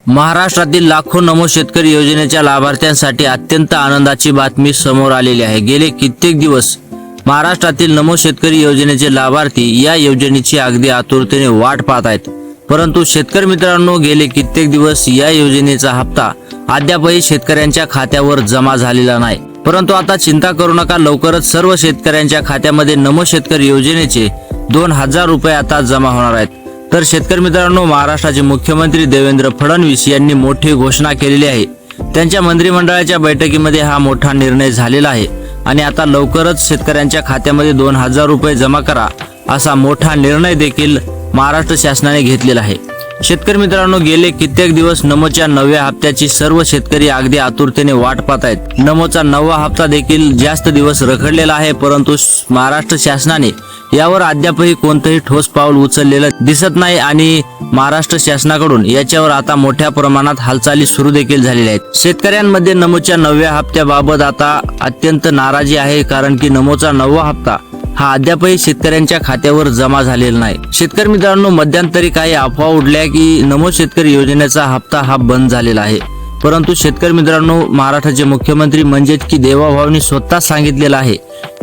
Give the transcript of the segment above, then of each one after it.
महाराष्ट्रातील लाखो नमो शेतकरी योजनेच्या लाभार्थ्यांसाठी अत्यंत आनंदाची बातमी समोर आलेली आहे। गेले कित्येक दिवस महाराष्ट्रातील नमो शेतकरी योजनेचे लाभार्थी या योजनेची अगदी आतुरतेने वाट पाहत आहेत। परंतु शेतकरी मित्रांनो, गेले कित्येक दिवस या योजनेचा हप्ता अद्यापही शेतकऱ्यांच्या खात्यावर जमा झालेला नाही। परंतु आता चिंता करू नका, लवकरच सर्व शेतकऱ्यांच्या खात्यामध्ये नमो शेतकरी योजनेचे 2000 रुपये आता जमा होणार आहेत। तर शेतकरी मित्रांनो, महाराष्ट्राचे मुख्यमंत्री देवेंद्र फडणवीस यांनी मोठी घोषणा केलेली आहे। त्यांच्या मंत्रिमंडळाच्या बैठकीमध्ये हा मोठा निर्णय झालेला आहे आणि आता लवकरच शेतकऱ्यांच्या खात्यामध्ये 2000 रुपये जमा करा असा मोठा निर्णय देखील महाराष्ट्र शासनाने घेतलेला आहे। शेतकरी मित्रांनो, गेले कित्येक दिवस नमोच्या 9व्या हप्त्याची सर्व शेतकरी अगदी आतुरतेने वाट पाहत आहेत। नमोचा 9वा हप्ता देखील जास्त दिवस रखडलेला आहे, परंतु महाराष्ट्र शासनाने यावर अद्यापही कोणतेही ठोस पाऊल उचललेलं दिसत नाही आणि महाराष्ट्र शासनाकडून याच्यावर आता मोठ्या प्रमाणात हालचाली सुरू देखील झालेल्या आहेत। शेतकऱ्यांमध्ये नमोच्या 9व्या हप्त्याबाबत आता अत्यंत नाराजी आहे, कारण की नमोचा 9वा हप्ता हा अद्यापही शेतकऱ्यांच्या खात्यावर जमा झालेला नाही। शेतकरी मित्रांनो, मध्यंतरी काही अफवा उडल्या की नमो शेतकरी योजनेचा हप्ता हा बंद झालेला आहे, परंतु शेतकरी मित्रांनो, महाराष्ट्राचे मुख्यमंत्री म्हणजेच की देवाभाऊंनी स्वतः सांगितलेलं आहे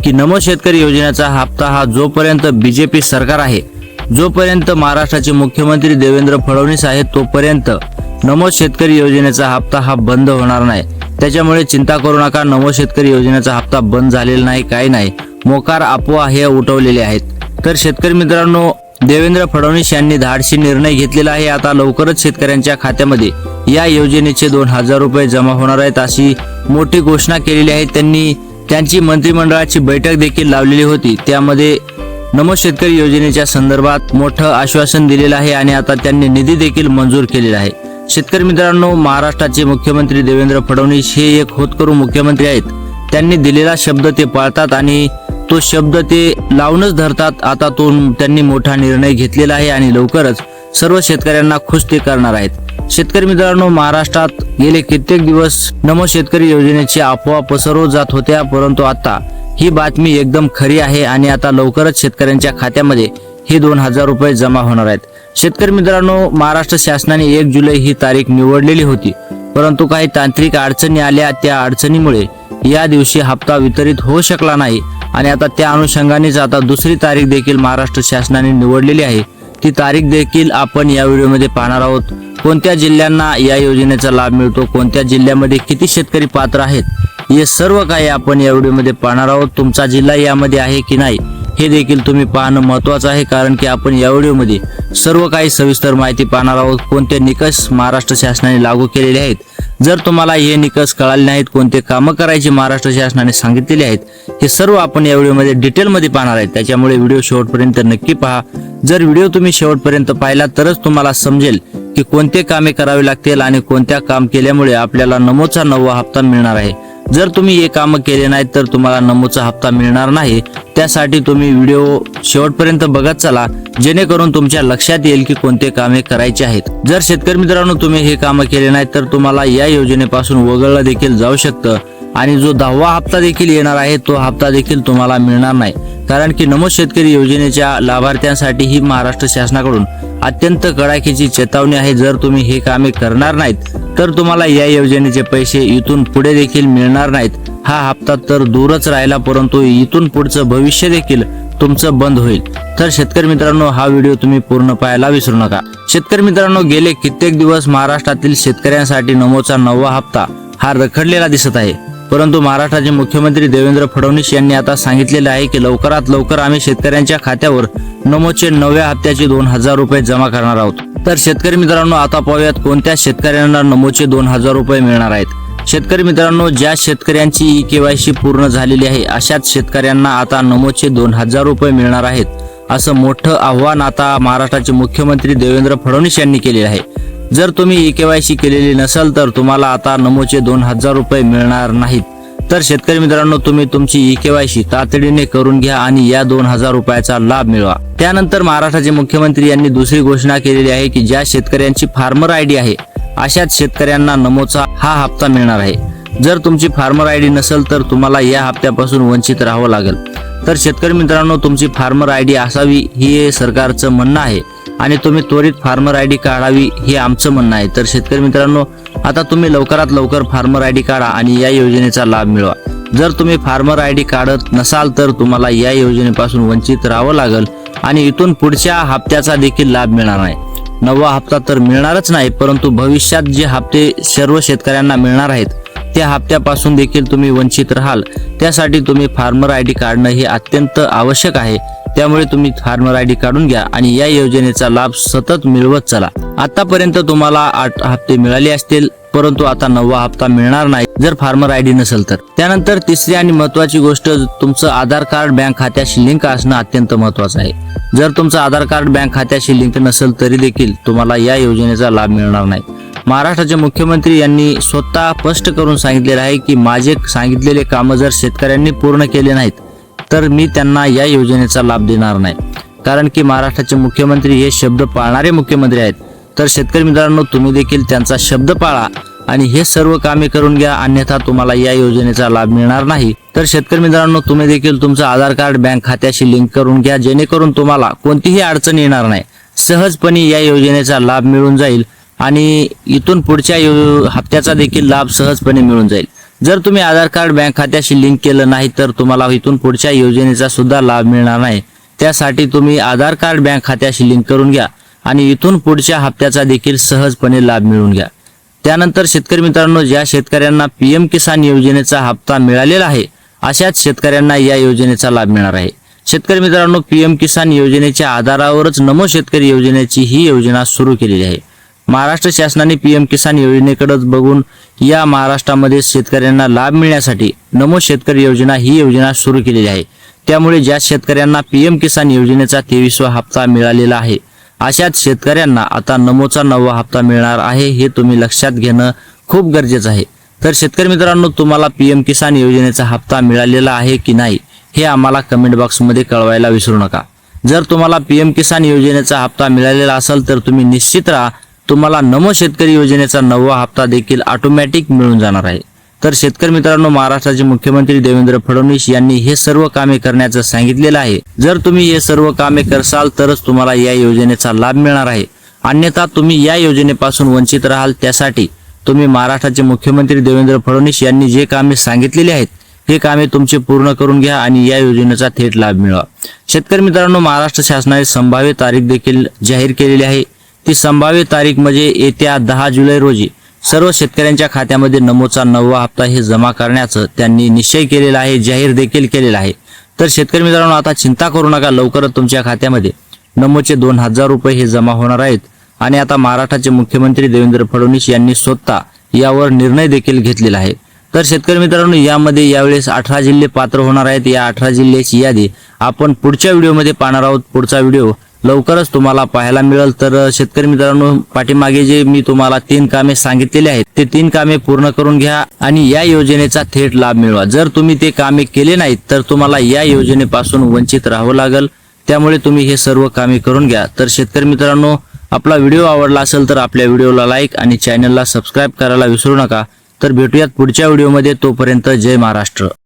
की नमो शेतकरी योजनेचा हप्ता हा जोपर्यंत बीजेपी सरकार आहे, जोपर्यंत महाराष्ट्राचे मुख्यमंत्री देवेंद्र फडणवीस आहेत, तोपर्यंत नमो शेतकरी योजनेचा हप्ता हा बंद होणार नाही। त्याच्यामुळे चिंता करू नका, नमो शेतकरी योजनेचा हप्ता बंद झालेला नाही, काही नाही, मोकार अफवा हे उठवलेले आहेत। तर शेतकरी मित्रांनो, देवेंद्र फडणवीस यांनी धाडसी निर्णय घेतलेला आहे। आता लवकरच शेतकऱ्यांच्या खात्यामध्ये या योजनेचे 2000 रुपये जमा होणार आहेत अशी मोठी घोषणा केलेली आहे। त्यांनी त्यांची मंत्रिमंडळाची बैठक देखील लावलेली होती, त्यामध्ये नमो शेतकरी योजनेच्या संदर्भात मोठं आश्वासन दिलेलं आहे आणि आता त्यांनी निधी देखील मंजूर केलेला आहे। शेतकरी मित्रांनो, महाराष्ट्राचे मुख्यमंत्री देवेंद्र फडणवीस हे एक होतकरू मुख्यमंत्री आहेत। त्यांनी दिलेला शब्द ते पाळतात आणि तो शब्द ते लावूनच धरतात। आता त्यांनी मोठा निर्णय घेतलेला आहे आणि लवकरच सर्व शेतकऱ्यांना खुश ते करणार आहेत। शेतकरी मित्रांनो, महाराष्ट्रात गेले कित्येक दिवस नमो शेतकरी योजनेची अफवा पसरवत जात होत्या, परंतु आता ही बातमी एकदम खरी आहे आणि आता लवकरच शेतकऱ्यांच्या खात्यामध्ये हे 2000 रुपये जमा होणार आहेत। शेतकरी मित्रांनो, महाराष्ट्र शासनाने 1 जुलै ही तारीख निवडलेली होती, परंतु काही तांत्रिक अडचणी आल्या, त्या अडचणीमुळे या दिवशी हप्ता वितरित होऊ शकला नाही आणि आता त्या अनुषंगानेच आता दुसरी तारीख देखील महाराष्ट्र शासनाने निवडलेली आहे। ती तारीख देखील आपण या व्हिडिओमध्ये पाहणार आहोत। कोणत्या जिल्ह्यांना या योजनेचा लाभ मिळतो, कोणत्या जिल्ह्यामध्ये किती शेतकरी पात्र आहेत, हे सर्व काही आपण या व्हिडिओमध्ये पाहणार आहोत। तुमचा जिल्हा यामध्ये आहे की नाही हे देखील तुम्ही पाहणं महत्त्वाचं आहे, कारण की आपण या व्हिडिओमध्ये सर्व काही सविस्तर माहिती पाहणार आहोत। कोणते निकष महाराष्ट्र शासनाने लागू केलेले आहेत, जर तुम्हाला हे निकष कळाले नाहीत, कोणते कामं करायची महाराष्ट्र शासनाने सांगितलेले आहेत, हे सर्व आपण या व्हिडिओमध्ये डिटेलमध्ये पाहणार आहेत। त्याच्यामुळे व्हिडिओ शेवटपर्यंत नक्की पहा। जर व्हिडिओ तुम्ही शेवटपर्यंत पाहिला तरच तुम्हाला समजेल की कोणते कामे करावे लागतील आणि कोणत्या काम केल्यामुळे आपल्याला नमोचा 9वा हप्ता मिळणार आहे। जर तुम्ही हे काम केले नाहीत तर तुम्हाला नमोचा हप्ता मिळणार नाही। त्यासाठी तुम्ही व्हिडिओ शेवटपर्यंत बघत चला, जेणेकरून तुमच्या लक्षात येईल की कोणते कामे करायचे आहेत। जर शेतकरी मित्रांनो तुम्ही हे काम केले नाहीत तर तुम्हाला या योजनेपासून वगळलं देखील जाऊ शकतं आणि जो 10वा हप्ता देखील येणार आहे तो हप्ता देखील तुम्हाला मिळणार नाही, कारण की नमो शेतकरी योजनेच्या लाभार्थ्यांसाठी ही महाराष्ट्र शासनाकडून अत्यंत कडाकीची चेतावणी आहे। जर तुम्ही हे कामे करणार नाहीत तर तुम्हाला या योजनेचे पैसे इथून पुढे देखील मिळणार नाहीत। हा हप्ता तर दूरच राहिला, परंतु इथून पुढचं भविष्य देखील तुमचं बंद होईल। तर शेतकरी मित्रांनो, हा व्हिडिओ तुम्ही पूर्ण पाहायला विसरू नका। शेतकरी मित्रांनो, गेले कित्येक दिवस महाराष्ट्रातील शेतकऱ्यांसाठी नमोचा 9वा हप्ता हा रखडलेला दिसत आहे, परंतु महाराष्ट्राचे मुख्यमंत्री देवेंद्र फडणवीस यांनी आता सांगितलेले आहे की लवकरात लवकर आम्ही शेतकऱ्यांच्या खात्यावर नमोचे 9व्या हप्त्याचे 2000 रुपये जमा करणार आहोत। तर शेतकरी मित्रांनो, आता पाहूयात कोणत्या शेतकऱ्यांना नमोचे 2000 रुपये मिळणार आहेत। शेतकरी मित्रांनो, ज्या शेतकऱ्यांची KYC पूर्ण झालेली आहे अशाच शेतकऱ्यांना आता नमोचे 2000 रुपये मिळणार आहेत, असं मोठं आव्हान आता महाराष्ट्राचे मुख्यमंत्री देवेंद्र फडणवीस यांनी केले आहे। जर तुम्ही KYC केलेली नसेल तर तुम्हाला आता नमोचे 2000 रुपये मिळणार नाहीत। तर शेतकरी मित्रांनो, तुम्ही तुमची KYC तातडीने करून घ्या आणि या 2000 रुपयाचा लाभ मिळवा। त्यानंतर महाराष्ट्राचे मुख्यमंत्री यांनी दुसरी घोषणा केलेली आहे की ज्या शेतकऱ्यांची फार्मर ID आहे अशाच शेतकऱ्यांना नमोचा हा हप्ता मिळणार आहे। जर तुमची फार्मर ID नसेल तर तुम्हाला या हप्त्यापासून वंचित राहावं लागेल। तर शेतकरी मित्रांनो, तुमची फार्मर ID असावी हे सरकारचं म्हणणं आहे, आणि तुम्ही त्वरित फार्मर आय डी काढावी हे आमचं म्हणणं आहे। तर शेतकरी मित्रांनो, आता तुम्ही लवकरात लवकर फार्मर आय डी काढा आणि या योजनेचा लाभ मिळवा। जर तुम्ही फार्मर आय डी काढत नसाल तर तुम्हाला या योजनेपासून वंचित राहावं लागेल आणि इथून पुढच्या हप्त्याचा देखील लाभ मिळणार नाही। नववा हप्ता तर मिळणारच नाही, परंतु भविष्यात जे हप्ते सर्व शेतकऱ्यांना मिळणार आहेत त्या हप्त्यापासून देखील तुम्ही वंचित राहाल। त्यासाठी तुम्ही फार्मर आय डी काढणं हे अत्यंत आवश्यक आहे। त्यामुळे तुम्ही फार्मर आय डी काढून घ्या आणि या योजनेचा लाभ सतत मिळवत चला। आतापर्यंत तुम्हाला 8 हप्ते मिळाले असतील, परंतु आता 9वा हप्ता मिळणार नाही जर फार्मर आय डी नसेल तर। त्यानंतर तिसरी आणि महत्त्वाची गोष्ट, तुमचं आधार कार्ड बँक खात्याशी लिंक असणं अत्यंत महत्त्वाचं आहे। जर तुमचं आधार कार्ड बँक खात्याशी लिंक नसेल तरी देखील तुम्हाला या योजनेचा लाभ मिळणार नाही। महाराष्ट्राचे मुख्यमंत्री यांनी स्वतः स्पष्ट करून सांगितलेलं आहे की माझे सांगितलेले कामं जर शेतकऱ्यांनी पूर्ण केले नाहीत तर मी त्यांना या योजनेचा लाभ देणार नाही। कारण की महाराष्ट्राचे मुख्यमंत्री हे शब्द पाळणारे मुख्यमंत्री आहेत। तर शेतकरी मित्रांनो, तुम्ही देखील त्यांचा शब्द पाळा आणि हे सर्व कामे करून घ्या, अन्यथा तुम्हाला या योजनेचा लाभ मिळणार नाही। तर शेतकरी मित्रांनो, तुम्ही देखील तुमचं आधार कार्ड बँक खात्याशी लिंक करून घ्या, जेणेकरून तुम्हाला कोणतीही अडचण येणार नाही। सहजपणे या योजनेचा लाभ मिळून जाईल आणि इथून पुढच्या हप्त्याचा देखील लाभ सहजपणे मिळून जाईल। जर तुम्ही आधार कार्ड बँक खात्याशी लिंक केलं नाही तर तुम्हाला इथून पुढच्या योजनेचा सुद्धा लाभ मिळणार नाही। त्यासाठी तुम्ही आधार कार्ड बँक खात्याशी लिंक करून घ्या आणि इथून पुढच्या हप्त्याचा देखील सहजपणे लाभ मिळवून घ्या। त्यानंतर शेतकरी मित्रांनो, ज्या शेतकऱ्यांना पीएम किसान योजनेचा हप्ता मिळालेला आहे अशाच शेतकऱ्यांना या योजनेचा लाभ मिळणार आहे। शेतकरी मित्रांनो, पीएम किसान योजनेच्या आधारावरच नमो शेतकरी योजनेची ही योजना सुरू केलेली आहे। महाराष्ट्र शासनाने पीएम किसान योजनेकडे बघून या महाराष्ट्रामध्ये शेतकऱ्यांना लाभ मिळण्यासाठी नमो शेतकरी योजना ही योजना सुरू केलेली आहे। त्यामुळे ज्या शेतकऱ्यांना पीएम किसान योजनेचा 23वा हप्ता मिळालेला आहे अशाच शेतकऱ्यांना आता नमोचा 9वा हप्ता मिळणार आहे, हे तुम्ही लक्षात घेणं खूप गरजेचं आहे। तर शेतकरी मित्रांनो, तुम्हाला पीएम किसान योजनेचा हप्ता मिळालेला आहे की नाही हे आम्हाला कमेंट बॉक्समध्ये कळवायला विसरू नका। जर तुम्हाला पीएम किसान योजनेचा हप्ता मिळालेला असेल तर तुम्ही निश्चित राहा, तुम्हाला नमो शेतकरी योजनेचा 9वा हप्ता देखील ऑटोमॅटिक मिळून जाणार आहे। तर शेतकरी मित्रांनो, महाराष्ट्राचे मुख्यमंत्री देवेंद्र फडणवीस यांनी हे सर्व कामे करण्याचं सांगितलेलं आहे। जर तुम्ही हे सर्व कामे करसाल तरच तुम्हाला या योजनेचा लाभ मिळणार आहे, अन्यथा तुम्ही या योजनेपासून वंचित राहाल। त्यासाठी तुम्ही महाराष्ट्राचे मुख्यमंत्री देवेंद्र फडणवीस यांनी जे कामे सांगितलेले आहेत हे कामे तुमचे पूर्ण करून घ्या आणि या योजनेचा थेट लाभ मिळवा। शेतकरी मित्रांनो, महाराष्ट्र शासनाने संभाव्य तारीख देखील जाहीर केलेली आहे। ती संभाव्य तारीख म्हणजे येत्या 10 जुलै रोजी सर्व शेतकऱ्यांच्या खात्यामध्ये नमोचा 9वा हप्ता हे जमा करण्याचं त्यांनी निश्चय केलेला आहे, जाहीर देखील केलेला आहे। तर शेतकरी मित्रांनो, आता चिंता करू नका, लवकरच तुमच्या खात्यामध्ये नमोचे 2000 रुपये हे जमा होणार आहेत। आणि आता महाराष्ट्राचे मुख्यमंत्री देवेंद्र फडणवीस यांनी स्वतः यावर निर्णय देखील घेतलेला आहे। तर शेतकरी मित्रांनो, यामध्ये यावेळेस 18 जिल्हे पात्र होणार आहेत। या 18 जिल्ह्याची यादी आपण पुढच्या व्हिडिओमध्ये पाहणार आहोत। पुढचा व्हिडिओ लवकरच तुम्हाला पाहायला मिळेल। तर शेतकरी मित्रांनो, पाठीमागे जे मी तुम्हाला 3 कामे सांगितलेले आहेत ते 3 कामे पूर्ण करून घ्या आणि या योजनेचा थेट लाभ मिळवा। जर तुम्ही ते कामे केले नाहीत तर तुम्हाला या योजनेपासून वंचित राहावं लागेल। त्यामुळे तुम्ही हे सर्व कामे करून घ्या। तर शेतकरी मित्रांनो, आपला व्हिडिओ आवडला असेल तर आपल्या व्हिडिओला लाईक आणि चॅनलला सबस्क्राईब करायला विसरू नका। तर भेटूयात पुढच्या व्हिडिओमध्ये, तोपर्यंत जय महाराष्ट्र।